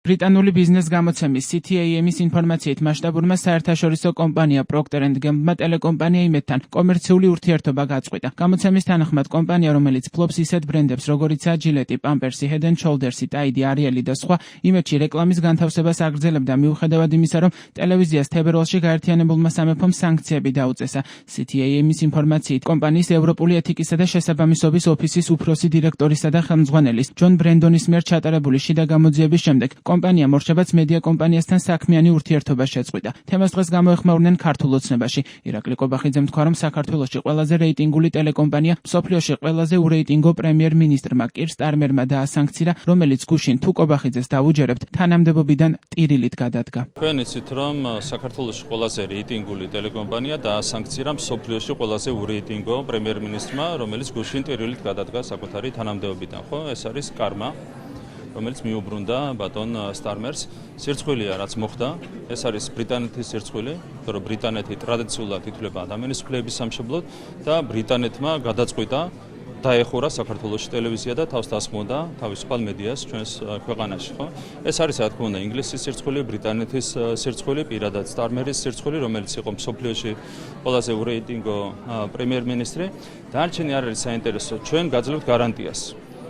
ბრიტანული ბიზნეს გამოცემის CTAM-ის ინფორმაციით მასშტაბურმა საერთაშორისო კომპანია Procter & Gamble-მა ტელეკომპანია იმედთან კომერციული ურთიერთობა გაწყვიტა. გამოცემის თანახმად კომპანია, რომელიც ფლობს ისეთ ბრენდებს, როგორიცაა Gillette, Pampers, Head & Shoulders, Tide, Ariel და სხვა, იმედში რეკლამის განთავსებას აგრძელებდა მიუხედავად იმისა, რომ ტელევიზიას თებერვალში გაერთიანებულმა სამეფომ სანქციები დაუწესა. CTAM-ის ინფორმაციით კომპანიის ევროპული ეთიკისა და შესაბამისობის ოფისის უფროსი დირექტორისა და ხელმძღვანელის ჯონ ბრენდონის მიერ ჩატარებული შიდა გამოძიების შემდეგ კომპანიამ ორშაბათს მედია კომპანიასთან საქმიანი ურთიერთობა შეწყვიტა. თემას დღეს გამოეხმაურნენ ქართულ ოცნებაში. ირაკლი კობახიძემ თქვა, რომ საქართველოში ყველაზე რეიტინგული ტელეკომპანია მსოფლიოში ყველაზე ურეიტინგო პრემიერ-მინისტრმა კირ სტარმერმა დაასანქცირა, რომელიც გუშინ თუ კობახიძეს დაუჯერებთ, თანამდებობიდან ტირილით გადადგა. თქვენ იცით, რომ საქართველოში ყველაზე რეიტინგული ტელეკომპანია დაასანქცირა მსოფლიოში ყველაზე ურეიტინგო პრემიერ-მინისტრმა, რომელიც გუშინ ტირილით გადადგა საკუთარი თანამდებობიდან, ხო? ეს არის კარმა, რომელიც მიუბრუნდა ბატონ სტარმერს. სირცხვილია, რაც მოხდა, ეს არის ბრიტანეთის სირცხვილი, რომ ბრიტანეთი ტრადიციულად ითვლება ადამიანის უფლებების სამშობლოდ და ბრიტანეთმა გადაწყვიტა დაეხურა საქართველოში ტელევიზია და თავს დასმოდა თავისუფალ მედიას ჩვენს ქვეყანაში, ხო? ეს არის, რა თქმა უნდა, ინგლისის სირცხვილი, ბრიტანეთის სირცხვილი, პირადად სტარმერის სირცხვილი, რომელიც იყო მსოფლიოში ყველაზე ურეიტინგო პრემიერ-მინისტრი. დარჩენი არ არის საინტერესო, ჩვენ გაძლევთ გარანტიას,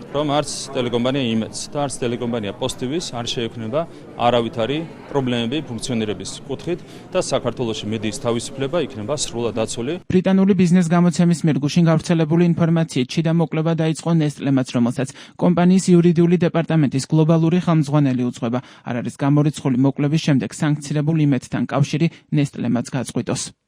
რომ არც ტელეკომპანია იმედს და არც ტელეკომპანია პოსტივის არ შეექმნება არავითარი პრობლემები ფუნქციონირების კუთხით და საქართველოში მედიის თავისუფლება იქნება სრულად დაცული. ბრიტანული ბიზნეს გამოცემის მიერ გუშინ გავრცელებული ინფორმაციით შიდა მოკვლევა დაიწყო ნესტლემაც, რომელსაც კომპანიის იურიდიული დეპარტამენტის გლობალური ხელმძღვანელი უძღვება. არ არის გამორიცხული მოკვლევის შემდეგ სანქცირებულ იმედთან კავშირი ნესტლემაც გაწყვიტოს.